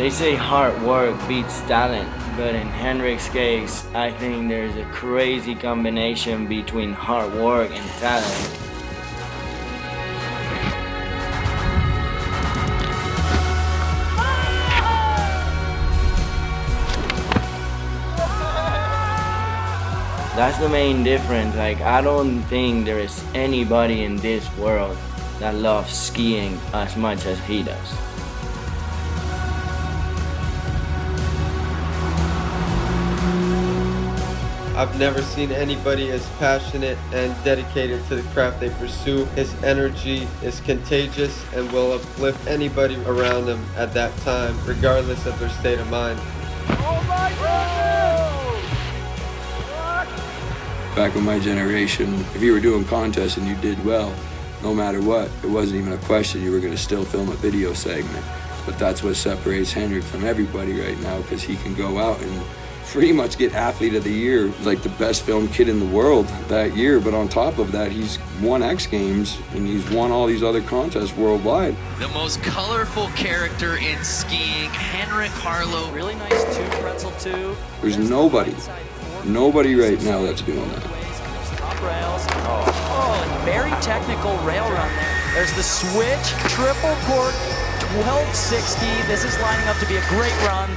They say hard work beats talent, but in Henrik's case, I think there's a crazy combination between hard work and talent. That's the main difference. Like, I don't think there is anybody in this world that loves skiing as much as he does. I've never seen anybody as passionate and dedicated to the craft they pursue. His energy is contagious and will uplift anybody around him at that time, regardless of their state of mind. Oh my goodness! Back in my generation, if you were doing contests and you did well, no matter what, it wasn't even a question, you were going to still film a video segment. But that's what separates Henrik from everybody right now, because he can go out and pretty much get Athlete of the Year, like the best film kid in the world that year. But on top of that, he's won X Games and he's won all these other contests worldwide. The most colorful character in skiing, Henrik Harlaut. Really nice pretzel tube. There's nobody right now that's doing that. Top rails. Oh, and very technical rail run there. There's the switch, triple cork, 1260. This is lining up to be a great run.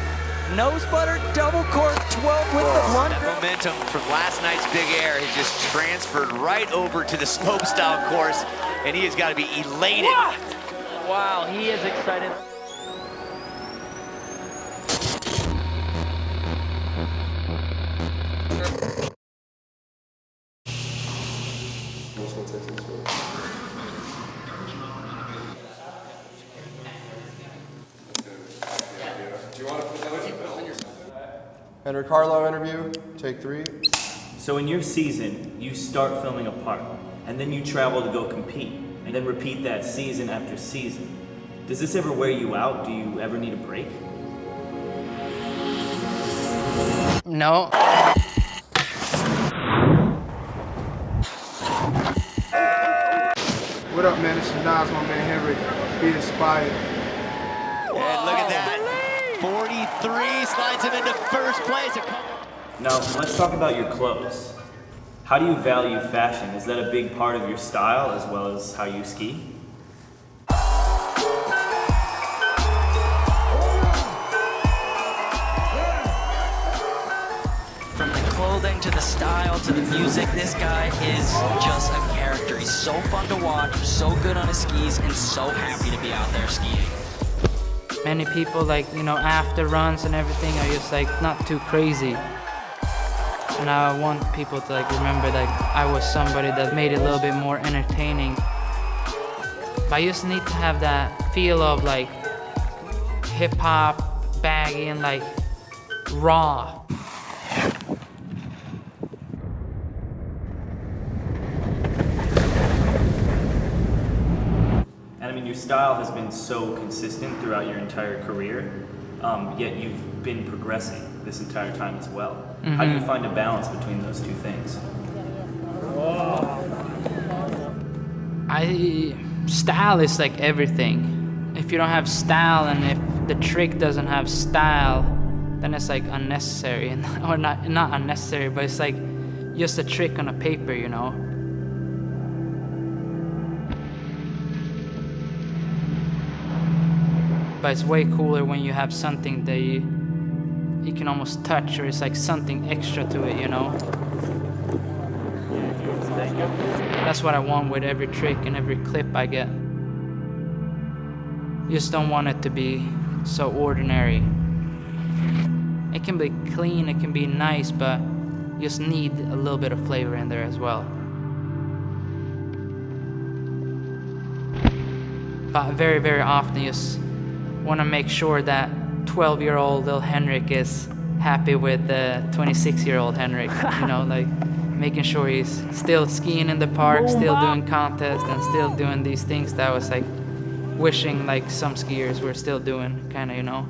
Nose butter, double cork, 12 with the blunt. That momentum from last night's big air has just transferred right over to the slopestyle course, and he has got to be elated. Wow, he is excited. Henrik Harlaut interview, take 3. So in your season, you start filming a part, and then you travel to go compete, and then repeat that season after season. Does this ever wear you out? Do you ever need a break? No. What up, man? This is Nas, my man Henrik. Be inspired. And look at that. 43 slides him into first place. Now, let's talk about your clothes. How do you value fashion? Is that a big part of your style as well as how you ski? From the clothing to the style to the music, this guy is just a character. He's so fun to watch, so good on his skis, and so happy to be out there skiing. Many people, like, you know, after runs and everything are just like not too crazy. And I want people to like remember that I was somebody that made it a little bit more entertaining. But I just need to have that feel of like hip hop, baggy, and like raw. Your style has been so consistent throughout your entire career, yet you've been progressing this entire time as well. Mm-hmm. How do you find a balance between those two things? Style is like everything. If you don't have style, and if the trick doesn't have style, then it's like unnecessary, or not unnecessary, but it's like just a trick on a paper, you know. But it's way cooler when you have something that you can almost touch, or it's like something extra to it, you know? That's what I want with every trick and every clip I get. You just don't want it to be so ordinary. It can be clean, it can be nice, but you just need a little bit of flavor in there as well. But very, very often you just want to make sure that 12-year-old little Henrik is happy with the 26-year-old Henrik, you know, like making sure he's still skiing in the park, still doing contests, and still doing these things that I was like wishing like some skiers were still doing, kind of, you know.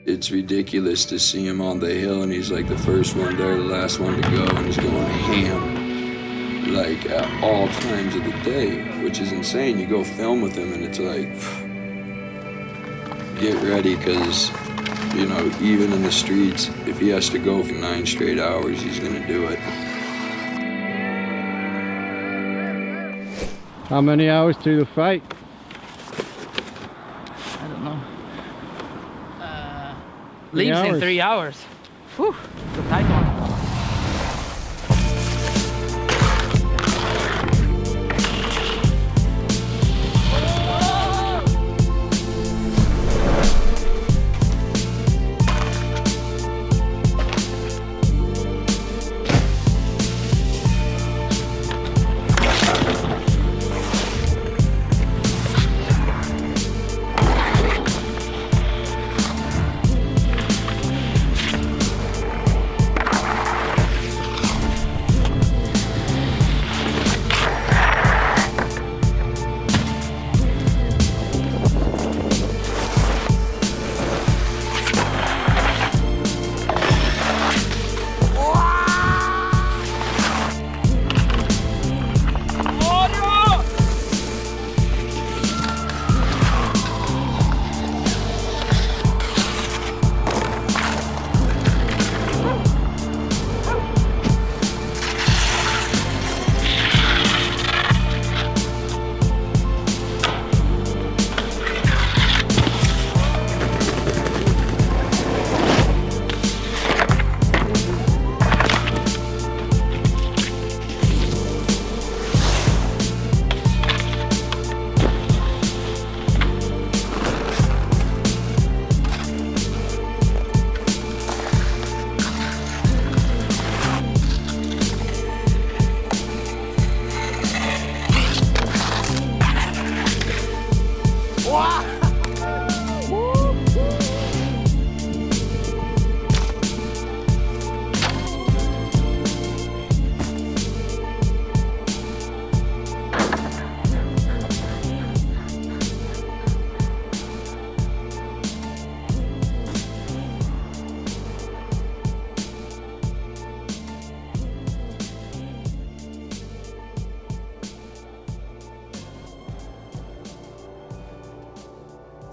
It's ridiculous to see him on the hill and he's like the first one there, the last one to go, and he's going ham, like at all times of the day, which is insane. You go film with him and it's like, get ready, because, you know, even in the streets, if he has to go for 9 straight hours, he's gonna do it. How many hours to the fight? I don't know. Leaves in 3 hours. Whew, it's a tight one.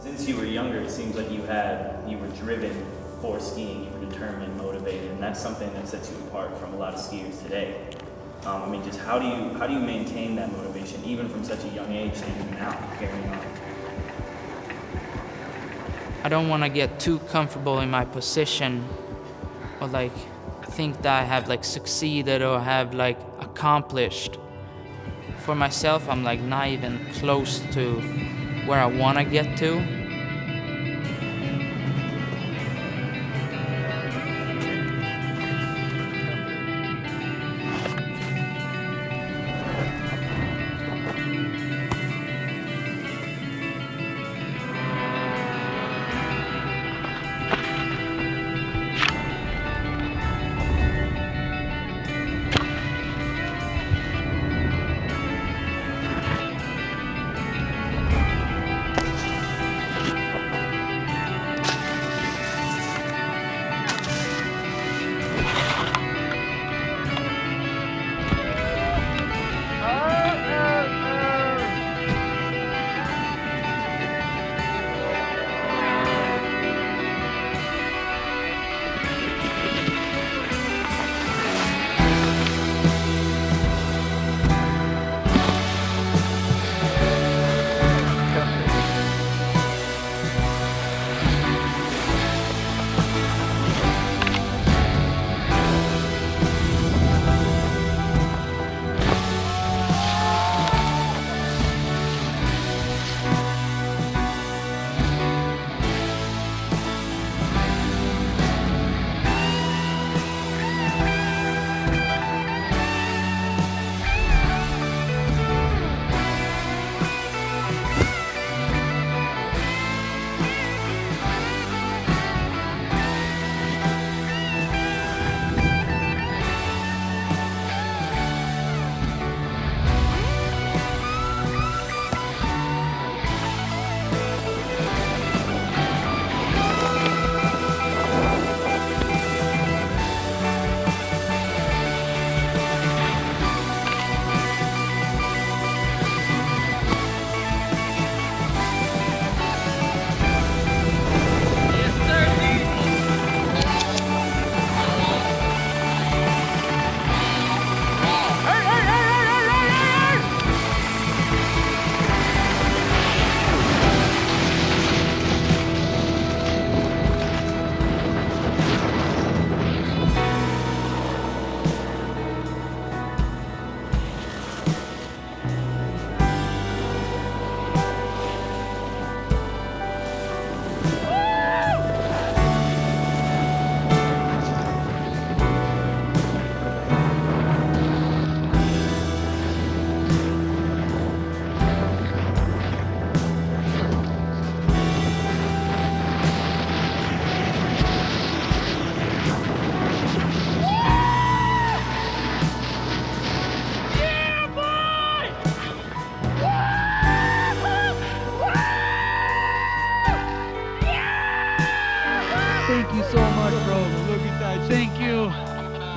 Since you were younger, it seems like you were driven for skiing, you were determined, motivated, and that's something that sets you apart from a lot of skiers today. I mean, just how do you maintain that motivation, even from such a young age, and even now, carrying on? I don't want to get too comfortable in my position, or like think that I have like succeeded or have like accomplished. For myself, I'm like not even close to where I want to get to.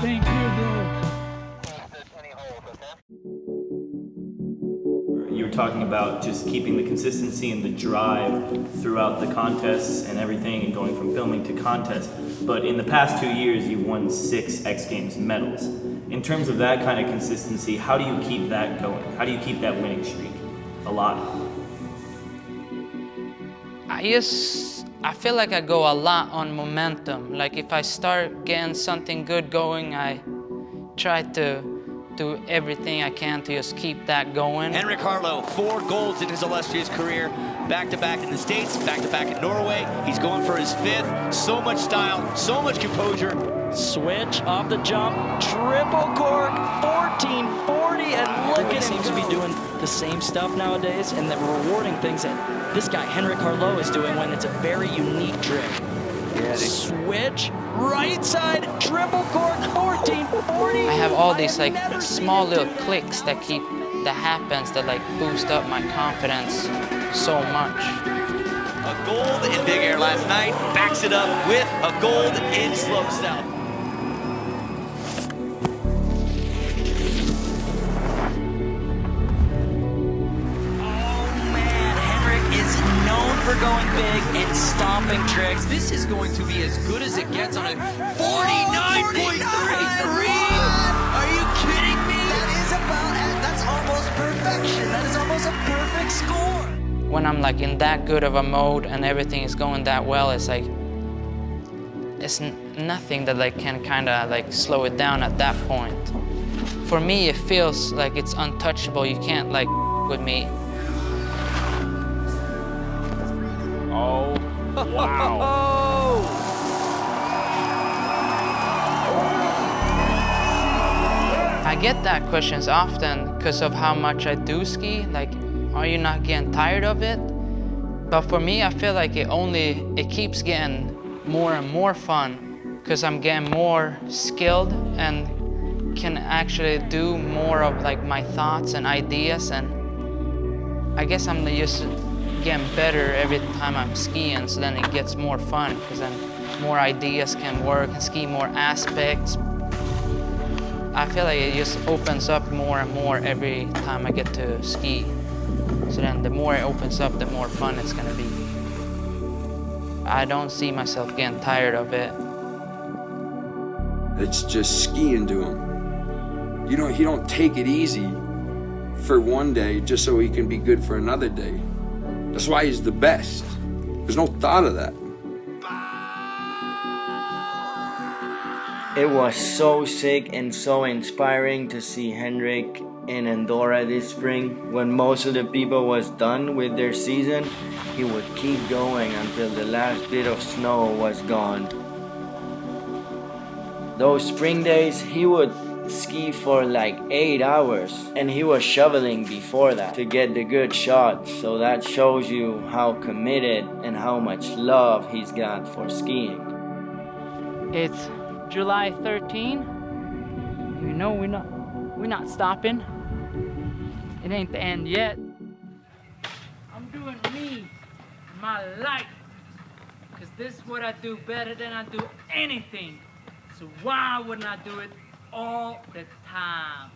Thank you, bro. You were talking about just keeping the consistency and the drive throughout the contests and everything and going from filming to contest. But in the past 2 years, you've won 6 X Games medals. In terms of that kind of consistency, how do you keep that going? How do you keep that winning streak alive? I feel like I go a lot on momentum. Like if I start getting something good going, I try to do everything I can to just keep that going. Henrik Harlaut, 4 golds in his illustrious career, back-to-back in the States, back-to-back in Norway. He's going for his 5th. So much style, so much composure. Switch off the jump, triple cork, 1440, and look at him. Seems to be doing the same stuff nowadays, and the rewarding things that this guy Henrik Harlaut is doing when it's a very unique trick. Yeah, Switch, right side, triple cork, 1440. I have all these like small little clicks that happens that like boost up my confidence so much. A gold in big air last night, backs it up with a gold in slopestyle. For going big and stomping tricks. This is going to be as good as it gets on a 49.33. Are you kidding me? That's almost perfection. That is almost a perfect score. When I'm like in that good of a mode and everything is going that well, it's like nothing that like can kind of like slow it down at that point. For me, it feels like it's untouchable. You can't like with me. Oh, wow. I get that questions often because of how much I do ski. Like, are you not getting tired of it? But for me, I feel like it keeps getting more and more fun because I'm getting more skilled and can actually do more of like my thoughts and ideas, and I guess I'm just getting better every time I'm skiing, so then it gets more fun because then more ideas can work and ski more aspects. I feel like it just opens up more and more every time I get to ski. So then the more it opens up, the more fun it's gonna be. I don't see myself getting tired of it. It's just skiing to him. He don't take it easy for one day just so he can be good for another day. That's why he's the best. There's no thought of that. It was so sick and so inspiring to see Henrik in Andorra this spring. When most of the people was done with their season, he would keep going until the last bit of snow was gone. Those spring days, he would ski for like 8 hours, and he was shoveling before that to get the good shots. So that shows you how committed and how much love he's got for skiing. It's July 13. You know we're not stopping. It ain't the end yet. I'm doing me, my life, because this is what I do better than I do anything. So why wouldn't I do it all the time?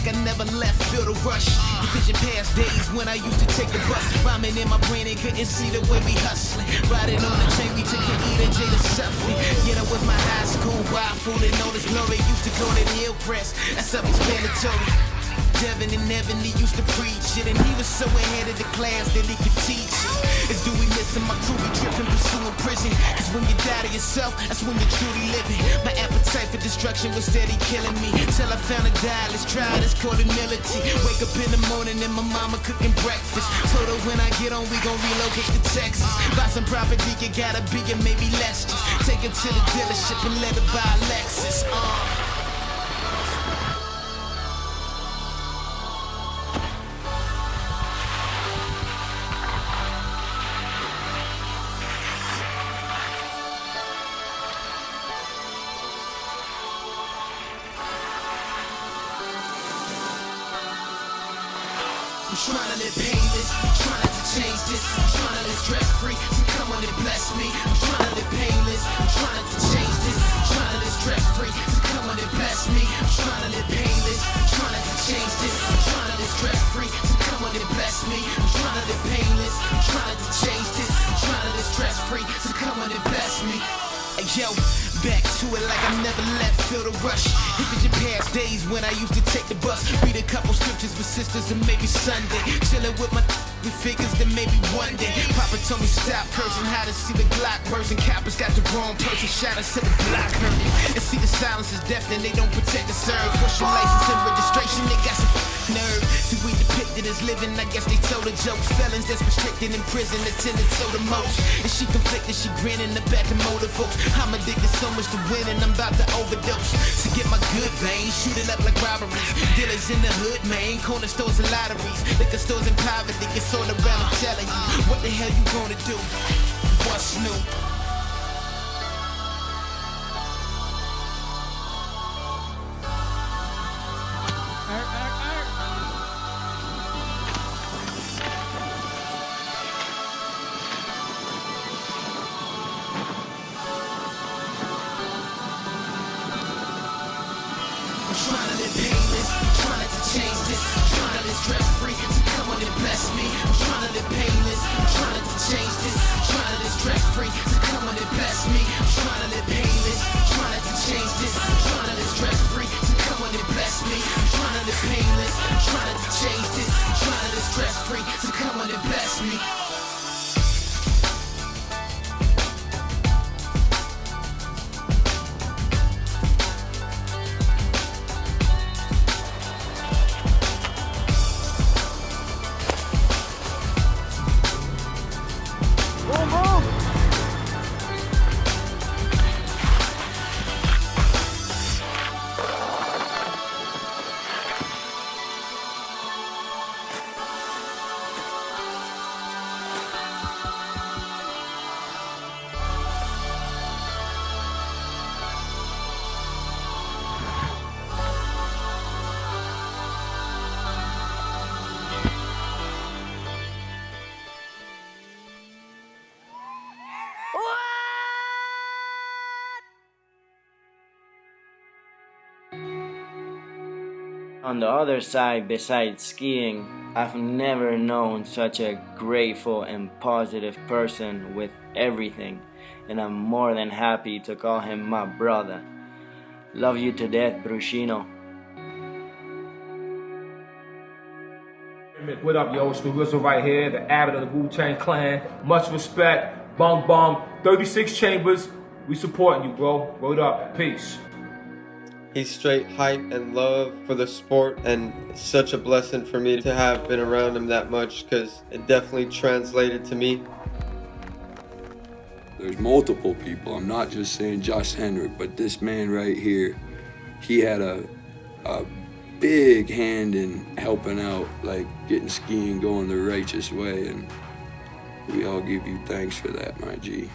like I never left, feel the rush. Vision past days when I used to take the bus. Rhyming in my brain and couldn't see the way we hustling. Riding on the train, we took the E to J to Suffy. Yeah, that was my high school wild food and all this glory. Used to go to the Hillcrest, that's self-explanatory. Devin and Evan, he used to preach it, and he was so ahead of the class that he could teach it. It's do we missing my crew, we tripping, pursuing prison. Cause when you die to yourself, that's when you're truly living. My appetite for destruction was steady killing me. Till I found a guy, let's try this called humility. Wake up in the morning and my mama cooking breakfast. Told her when I get on, we gon' relocate to Texas. Buy some property, you gotta be and maybe less. Just take it to the dealership and let her buy a Lexus. I'm trying to live painless, I'm trying to change this. I'm trying to live stress-free, so come on and bless me. I'm trying to live painless, I'm trying to change this. I'm trying to live stress-free, so come on and bless me. I'm trying to live painless, I'm trying to change this. I'm trying to live stress-free, so come on and bless me. I'm trying to live painless, I'm trying to change this. I'm trying to live stress-free, so come on and bless me. Hey, yo, back to it like I never left, feel the rush. If it's your past days when I used to take the bus, read a couple scriptures with sisters and maybe Sunday. Chilling with my with figures that maybe one day. Papa told me stop cursing, how to see the Glock bursting. Coppers got the wrong person, shout out to the block hurting. And see the silence is deaf and they don't protect the serve. Push your license and registration, they got some nerve. See we depicted as living, I guess they told the jokes. Felons that's restricted in prison, attended so the most. And she conflicted, she grinning the back and motor folks. I'm addicted so much to win and I'm about to overdose. To get my good veins, shoot it up like robberies. Dealers in the hood, man, corner stores and lotteries. Liquor stores in poverty, it's all around, I'm telling you. What the hell you gonna do? What's new? I'm trying to live painless, I'm trying to change this. I'm trying to live stress-free, so come on and bless me. I'm trying to live painless, I'm trying to change this. I'm trying to live stress-free, so come on and bless me. I'm trying to live painless, I'm trying to change this. I'm trying to live stress-free, so come on and bless me. I'm trying to live painless, I'm trying to change this. I'm trying to live stress-free, so come on and bless me. On the other side, besides skiing, I've never known such a grateful and positive person with everything, and I'm more than happy to call him my brother. Love you to death, Brushino. What up, yo? It's the Rizzle right here, the abbot of the Wu-Tang Clan. Much respect. Bong Bong. 36 Chambers. We supporting you, bro. Word up. Peace. He's straight hype and love for the sport, and such a blessing for me to have been around him that much, because it definitely translated to me. There's multiple people. I'm not just saying just Henrik, but this man right here, he had a big hand in helping out, like getting skiing going the righteous way, and we all give you thanks for that, my G.